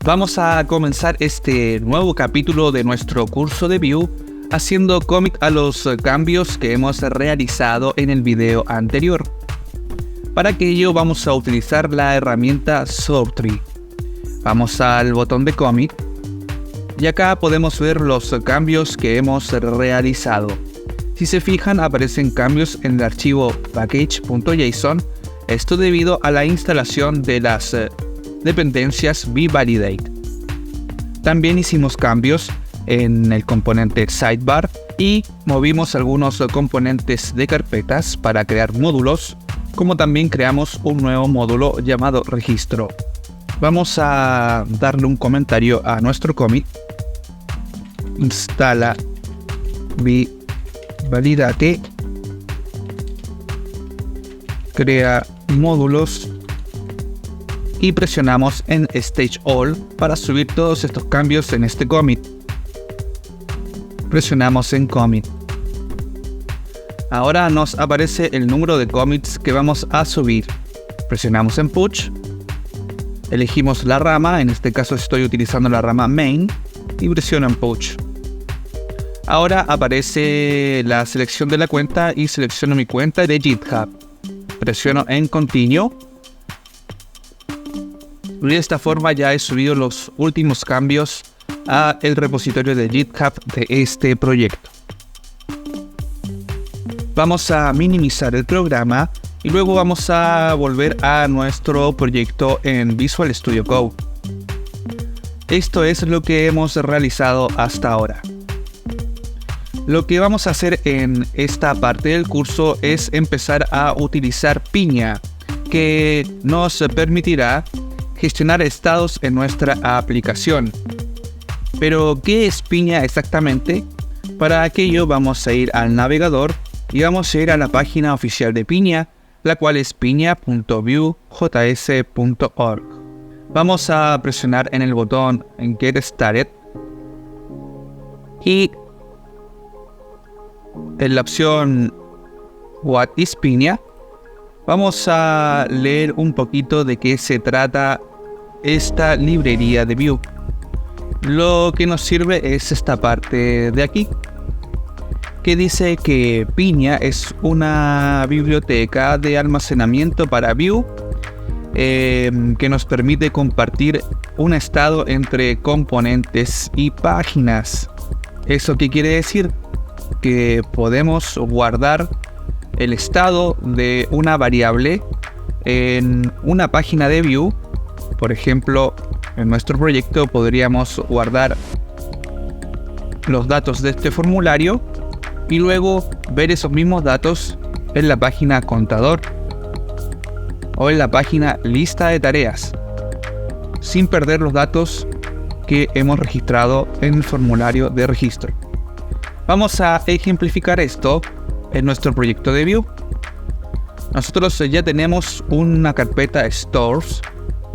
Vamos a comenzar este nuevo capítulo de nuestro curso de Vue haciendo commit a los cambios que hemos realizado en el video anterior. Para ello vamos a utilizar la herramienta Subtree. Vamos al botón de commit y acá podemos ver los cambios que hemos realizado. Si se fijan, aparecen cambios en el archivo package.json, esto debido a la instalación de las dependencias vValidate. También hicimos cambios en el componente sidebar y movimos algunos componentes de carpetas para crear módulos, como también creamos un nuevo módulo llamado registro. Vamos a darle un comentario a nuestro commit. Instala vValidate, crea módulos y presionamos en Stage All para subir todos estos cambios en este commit. Presionamos en Commit. Ahora nos aparece el número de commits que vamos a subir. Presionamos en Push. Elegimos la rama, en este caso estoy utilizando la rama Main, y presiono en Push. Ahora aparece la selección de la cuenta y selecciono mi cuenta de GitHub. Presiono en Continue. Y de esta forma ya he subido los últimos cambios a el repositorio de GitHub de este proyecto. Vamos a minimizar el programa y luego vamos a volver a nuestro proyecto en Visual Studio Code. Esto es lo que hemos realizado hasta ahora. Lo que vamos a hacer en esta parte del curso es empezar a utilizar Piña, que nos permitirá gestionar estados en nuestra aplicación. Pero, ¿qué es Piña exactamente? Para aquello vamos a ir al navegador y vamos a ir a la página oficial de Piña, la cual es piña.vuejs.org. Vamos a presionar en el botón Get Started y en la opción What is Piña vamos a leer un poquito de qué se trata esta librería de Vue. Lo que nos sirve es esta parte de aquí, que dice que Piña es una biblioteca de almacenamiento para Vue que nos permite compartir un estado entre componentes y páginas. ¿Eso qué quiere decir? Que podemos guardar el estado de una variable en una página de Vue. Por ejemplo, en nuestro proyecto podríamos guardar los datos de este formulario y luego ver esos mismos datos en la página contador o en la página lista de tareas, sin perder los datos que hemos registrado en el formulario de registro. Vamos a ejemplificar esto en nuestro proyecto de Vue. Nosotros ya tenemos una carpeta Stores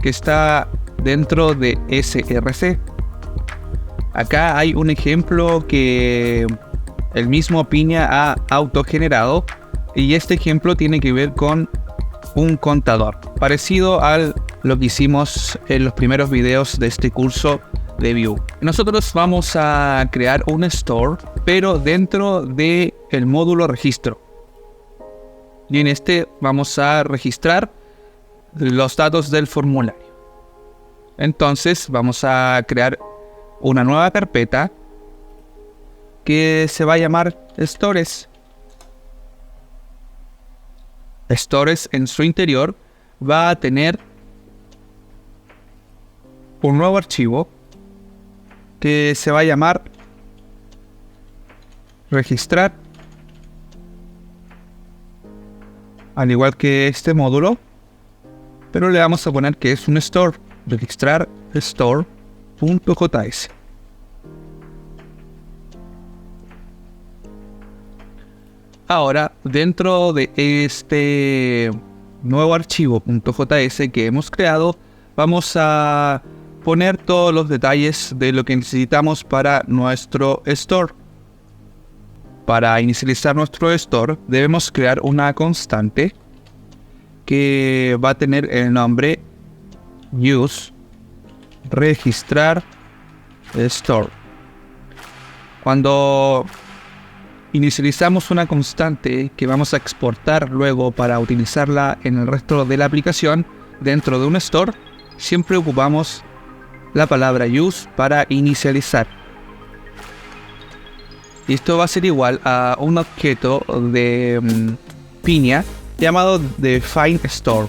que está dentro de src. Acá hay un ejemplo que el mismo Piña ha autogenerado y este ejemplo tiene que ver con un contador, parecido a lo que hicimos en los primeros videos de este curso de Vue. Nosotros vamos a crear un store, pero dentro del módulo registro. Y en este vamos a registrar los datos del formulario. Entonces vamos a crear una nueva carpeta que se va a llamar Stores. Stores en su interior va a tener un nuevo archivo que se va a llamar registrar, al igual que este módulo, pero le vamos a poner que es un store, registrar store.js. Ahora, dentro de este nuevo archivo .js que hemos creado, vamos a poner todos los detalles de lo que necesitamos para nuestro store. Para inicializar nuestro store debemos crear una constante que va a tener el nombre use registrar store. Cuando inicializamos una constante que vamos a exportar luego para utilizarla en el resto de la aplicación dentro de un store, siempre ocupamos la palabra use para inicializar. Y esto va a ser igual a un objeto de Pinia llamado defineStore.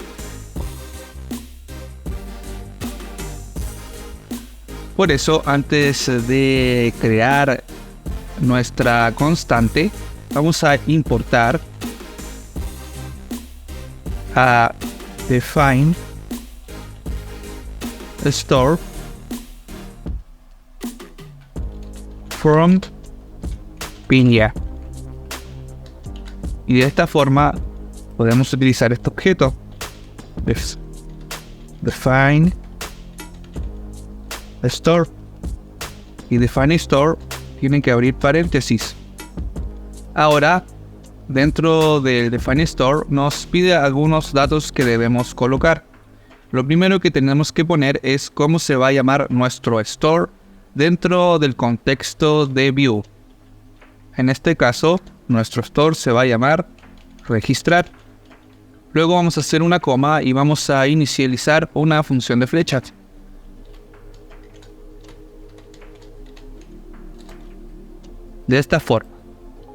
Por eso, antes de crear nuestra constante, vamos a importar a defineStore from Pinia. Y de esta forma podemos utilizar este objeto define store, y define store tienen que abrir paréntesis. Ahora, dentro del define store nos pide algunos datos que debemos colocar. Lo primero que tenemos que poner es cómo se va a llamar nuestro store dentro del contexto de Vue. En este caso, nuestro store se va a llamar registrar. Luego vamos a hacer una coma y vamos a inicializar una función de flecha. De esta forma,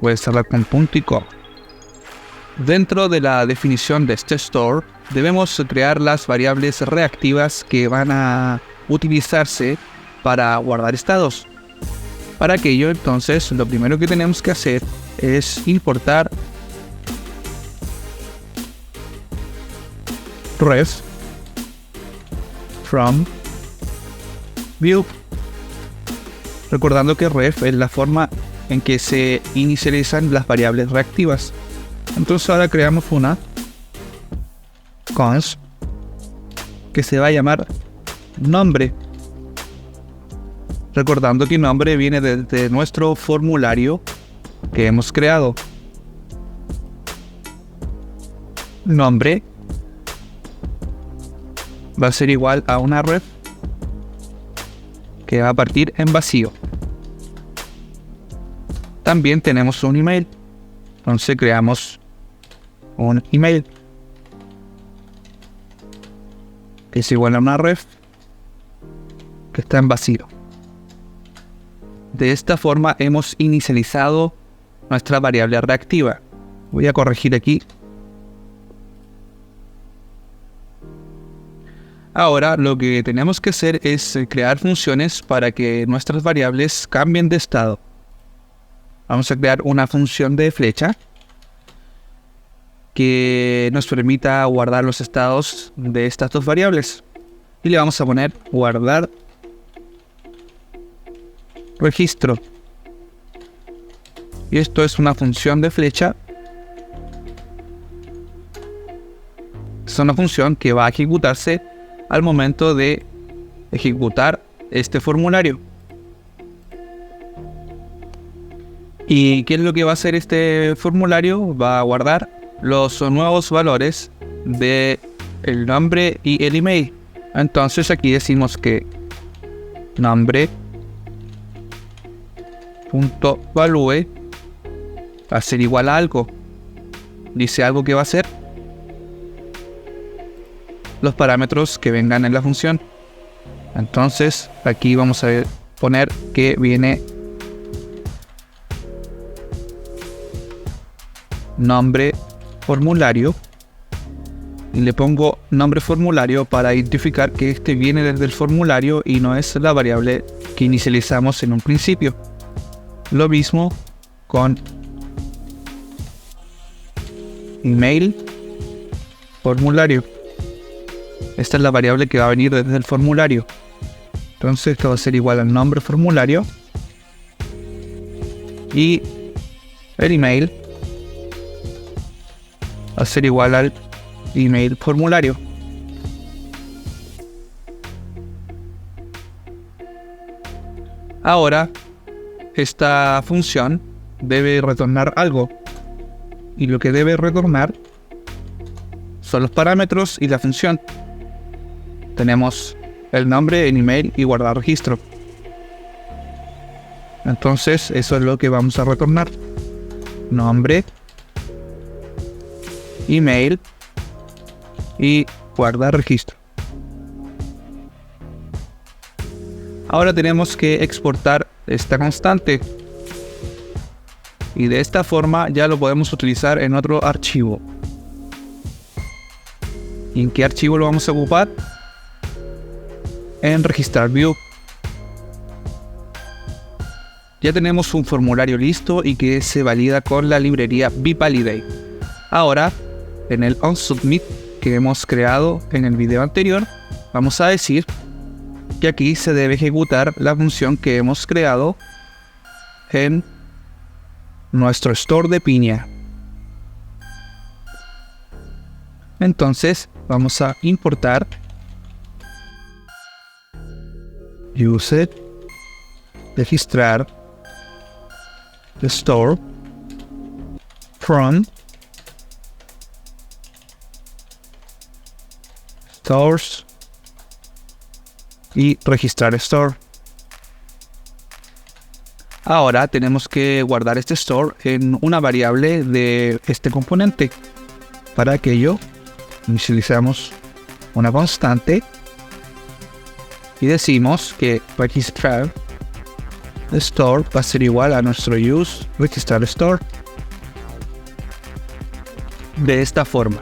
puede cerrar con punto y coma. Dentro de la definición de este store, debemos crear las variables reactivas que van a utilizarse para guardar estados. Para aquello, entonces, lo primero que tenemos que hacer es importar ref from Vue. Recordando que ref es la forma en que se inicializan las variables reactivas. Entonces ahora creamos una const que se va a llamar nombre. Recordando que nombre viene de nuestro formulario que hemos creado. Nombre va a ser igual a una ref que va a partir en vacío. También tenemos un email. Entonces creamos un email que es igual a una ref que está en vacío. De esta forma hemos inicializado nuestra variable reactiva. Voy a corregir aquí. Ahora lo que tenemos que hacer es crear funciones para que nuestras variables cambien de estado. Vamos a crear una función de flecha que nos permita guardar los estados de estas dos variables. Y le vamos a poner guardar registro. Y esto es una función de flecha. Es una función que va a ejecutarse al momento de ejecutar este formulario. ¿Y qué es lo que va a hacer este formulario? Va a guardar los nuevos valores de el nombre y el email. Entonces aquí decimos que nombre.value va a ser igual a algo. Dice algo que va a ser los parámetros que vengan en la función. Entonces aquí vamos a poner que viene nombre formulario y le pongo nombre formulario para identificar que este viene desde el formulario y no es la variable que inicializamos en un principio. Lo mismo con email formulario. Esta es la variable que va a venir desde el formulario. Entonces esto va a ser igual al nombre formulario y el email va a ser igual al email formulario. Ahora, esta función debe retornar algo. Y lo que debe retornar son los parámetros y la función. Tenemos el nombre, el email y guardar registro. Entonces eso es lo que vamos a retornar: nombre, email y guardar registro. Ahora tenemos que exportar esta constante y de esta forma ya lo podemos utilizar en otro archivo. ¿Y en qué archivo lo vamos a ocupar? En registrar view. Ya tenemos un formulario listo y que se valida con la librería VivValidate. Ahora, en el onSubmit que hemos creado en el video anterior, vamos a decir que aquí se debe ejecutar la función que hemos creado en nuestro store de piña. Entonces vamos a importar use registrar store from stores y registrar store. Ahora tenemos que guardar este store en una variable de este componente. Para ello inicializamos una constante y decimos que registrar store va a ser igual a nuestro use registrar store. De esta forma.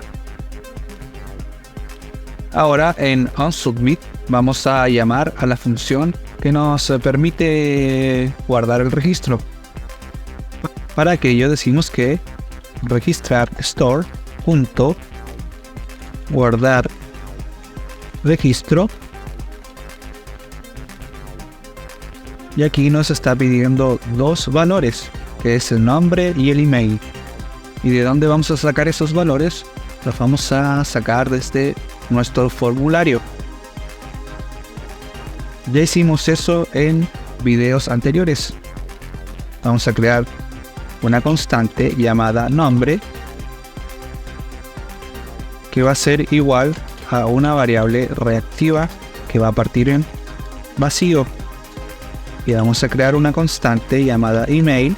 Ahora en onSubmit vamos a llamar a la función que nos permite guardar el registro. Para ello decimos que registrar store punto guardar registro, y aquí nos está pidiendo dos valores, que es el nombre y el email. ¿Y de dónde vamos a sacar esos valores? Los vamos a sacar desde nuestro formulario. Ya hicimos eso en videos anteriores. Vamos a crear una constante llamada nombre, que va a ser igual a una variable reactiva que va a partir en vacío. Y vamos a crear una constante llamada email,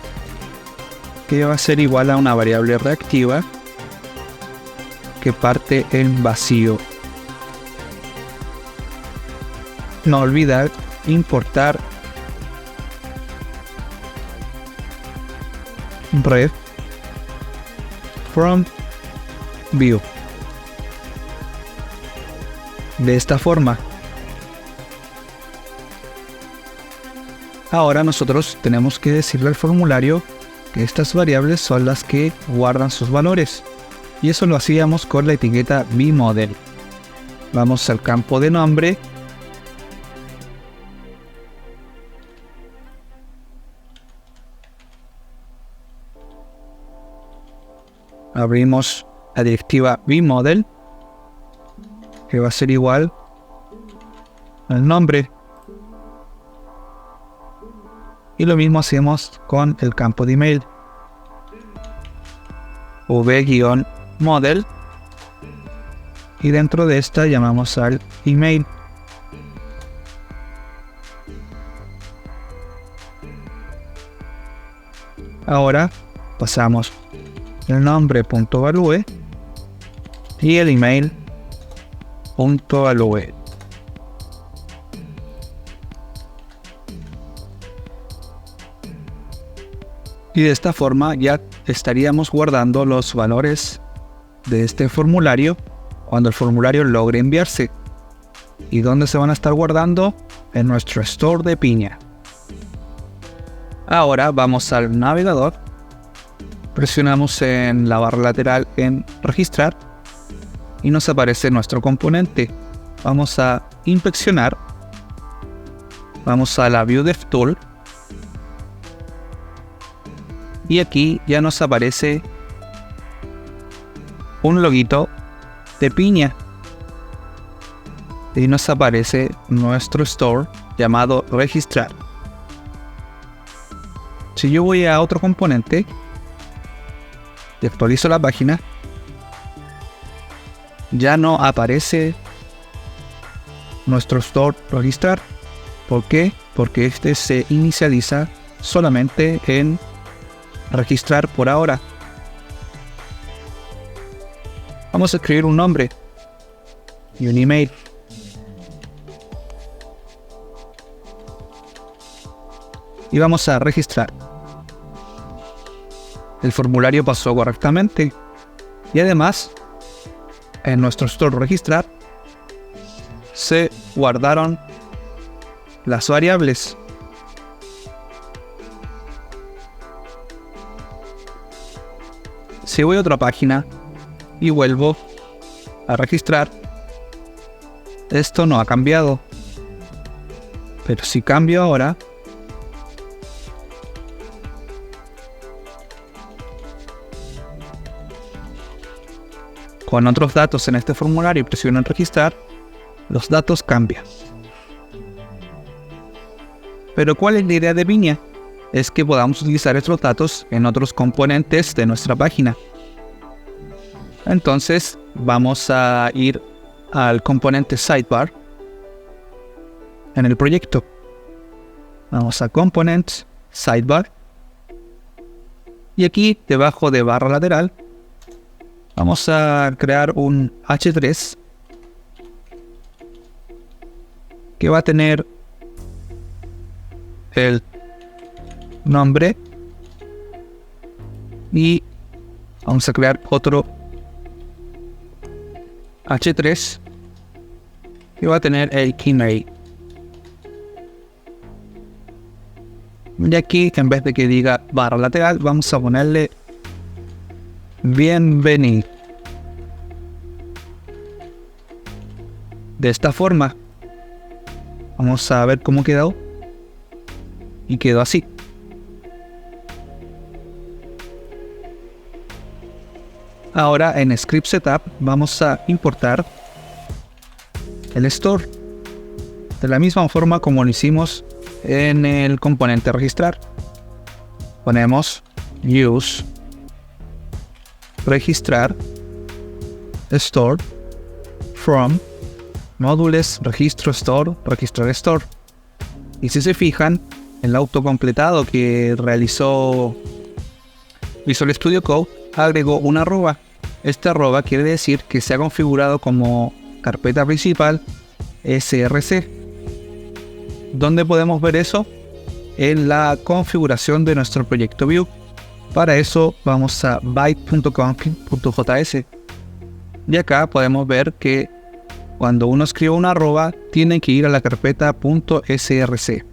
que va a ser igual a una variable reactiva que parte en vacío. No olvidar importar ref from view. De esta forma. Ahora nosotros tenemos que decirle al formulario que estas variables son las que guardan sus valores. Y eso lo hacíamos con la etiqueta VModel. Vamos al campo de nombre. Abrimos la directiva VModel, que va a ser igual al nombre. Y lo mismo hacemos con el campo de email. v-model. Y dentro de esta llamamos al email. Ahora pasamos el nombre.value y el email.value. Y de esta forma ya estaríamos guardando los valores de este formulario cuando el formulario logre enviarse. ¿Y dónde se van a estar guardando? En nuestro store de piña. Ahora vamos al navegador, presionamos en la barra lateral en registrar y nos aparece nuestro componente. Vamos a inspeccionar, vamos a la View DevTool y aquí ya nos aparece un loguito de piña y nos aparece nuestro store llamado registrar. Si yo voy a otro componente y actualizo la página, ya no aparece nuestro store registrar. ¿Por qué? Porque este se inicializa solamente en registrar por ahora. Vamos a escribir un nombre y un email. Y vamos a registrar. El formulario pasó correctamente. Y además, en nuestro store registrar, se guardaron las variables. Si voy a otra página y vuelvo a registrar, esto no ha cambiado. Pero si cambio ahora, con otros datos en este formulario y presiono en registrar, los datos cambian. Pero ¿cuál es la idea de Vinia? Es que podamos utilizar estos datos en otros componentes de nuestra página. Entonces vamos a ir al componente Sidebar en el proyecto. Vamos a Components, Sidebar. Y aquí debajo de barra lateral vamos a crear un H3 que va a tener el nombre y vamos a crear otro H3 que va a tener el email. Y aquí, en vez de que diga barra lateral, vamos a ponerle bienvenido. De esta forma, vamos a ver cómo quedó. Y quedó así. Ahora en Script Setup vamos a importar el store de la misma forma como lo hicimos en el componente registrar. Ponemos use registrar store from modules registro store registrar store. Y si se fijan, el autocompletado que realizó Visual Studio Code agregó una arroba. Esta arroba quiere decir que se ha configurado como carpeta principal src. ¿Dónde podemos ver eso? En la configuración de nuestro proyecto Vue. Para eso vamos a byte.config.js y acá podemos ver que cuando uno escribe una arroba tiene que ir a la carpeta .src.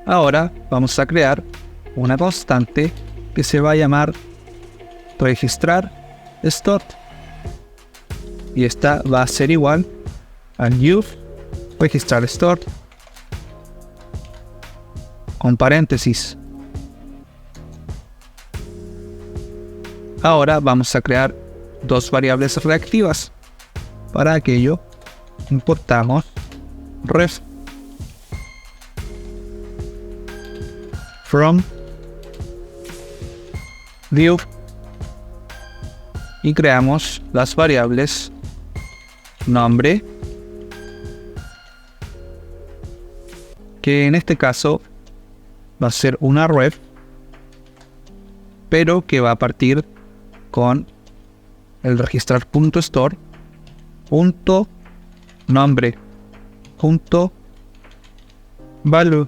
Ahora vamos a crear una constante que se va a llamar registrar start y esta va a ser igual a new registrar start con paréntesis. Ahora vamos a crear dos variables reactivas. Para aquello importamos ref from Vue y creamos las variables nombre, que en este caso va a ser una ref, pero que va a partir con el registrar.store .nombre .value.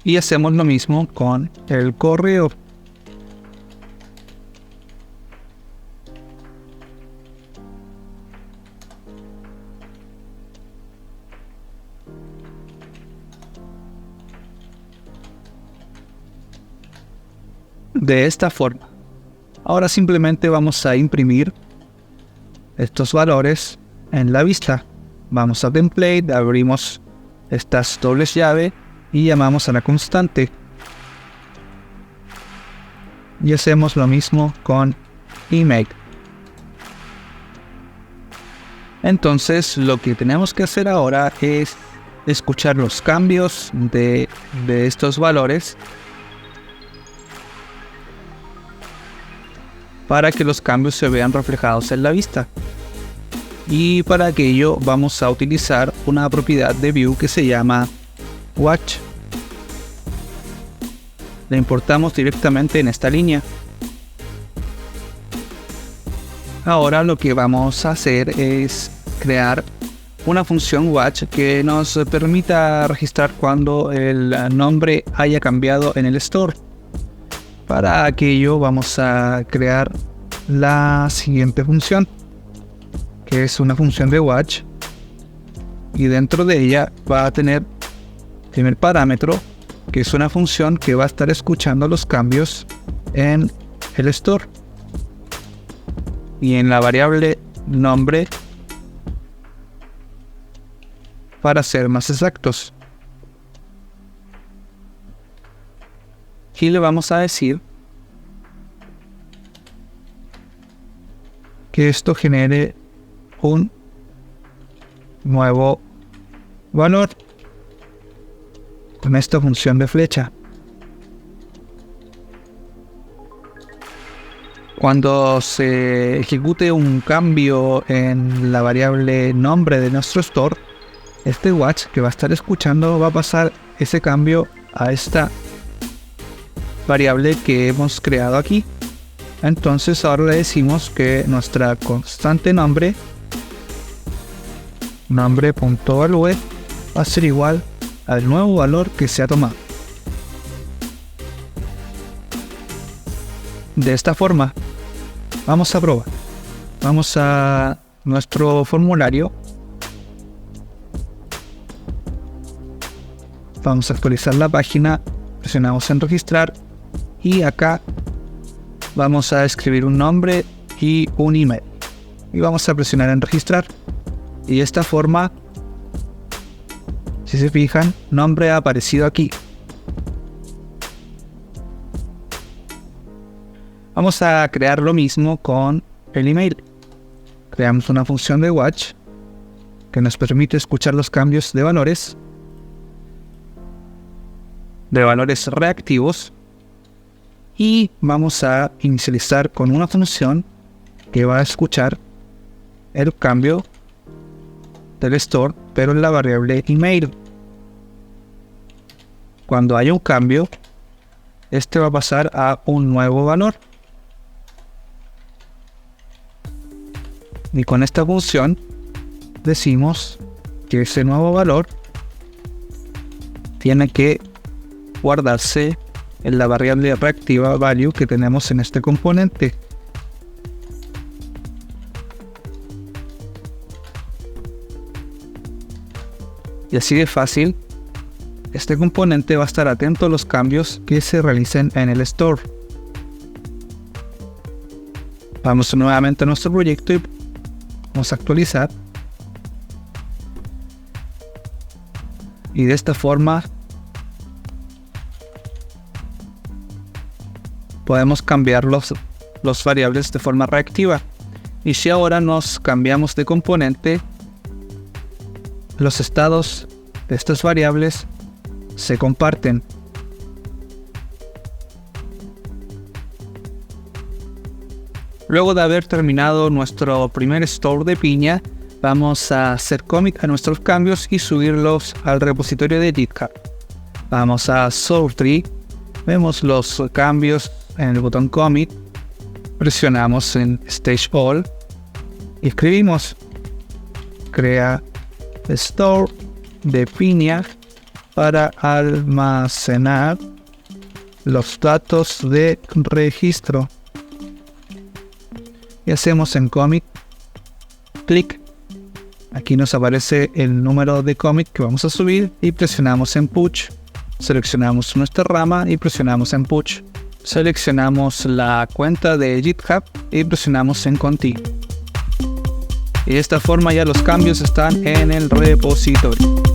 Y hacemos lo mismo con el correo. De esta forma. Ahora simplemente vamos a imprimir estos valores en la vista. Vamos a template, abrimos estas dobles llaves y llamamos a la constante. Y hacemos lo mismo con email. Entonces lo que tenemos que hacer ahora es escuchar los cambios de estos valores para que los cambios se vean reflejados en la vista. Y para aquello vamos a utilizar una propiedad de Vue que se llama Watch. La importamos directamente en esta línea. Ahora lo que vamos a hacer es crear una función watch que nos permita registrar cuando el nombre haya cambiado en el store. Para aquello vamos a crear la siguiente función, que es una función de watch, y dentro de ella va a tener el primer parámetro, que es una función que va a estar escuchando los cambios en el store. Y en la variable nombre, para ser más exactos. Y le vamos a decir que esto genere un nuevo valor con esta función de flecha. Cuando se ejecute un cambio en la variable nombre de nuestro store, este watch que va a estar escuchando va a pasar ese cambio a esta variable que hemos creado aquí. Entonces ahora le decimos que nuestra constante nombre.value va a ser igual al nuevo valor que se ha tomado. De esta forma vamos a probar. Vamos a nuestro formulario. Vamos a actualizar la página, presionamos en registrar y acá vamos a escribir un nombre y un email y vamos a presionar en registrar, y de esta forma, si se fijan, nombre ha aparecido aquí. Vamos a crear lo mismo con el email. Creamos una función de watch que nos permite escuchar los cambios de valores reactivos, y vamos a inicializar con una función que va a escuchar el cambio del store, pero en la variable email. Cuando haya un cambio, este va a pasar a un nuevo valor, y con esta función decimos que ese nuevo valor tiene que guardarse en la variable reactiva value que tenemos en este componente. Y así de fácil, este componente va a estar atento a los cambios que se realicen en el store. Vamos nuevamente a nuestro proyecto y vamos a actualizar. Y de esta forma podemos cambiar los variables de forma reactiva. Y si ahora nos cambiamos de componente, los estados de estas variables se comparten. Luego de haber terminado nuestro primer store de piña, vamos a hacer commit a nuestros cambios y subirlos al repositorio de GitHub. Vamos a source tree, vemos los cambios en el botón commit, presionamos en stage all y escribimos crea store de piña para almacenar los datos de registro, y hacemos en commit clic. Aquí nos aparece el número de commit que vamos a subir y presionamos en push. Seleccionamos nuestra rama y presionamos en push. Seleccionamos la cuenta de GitHub y presionamos en continue. Y de esta forma ya los cambios están en el repositorio.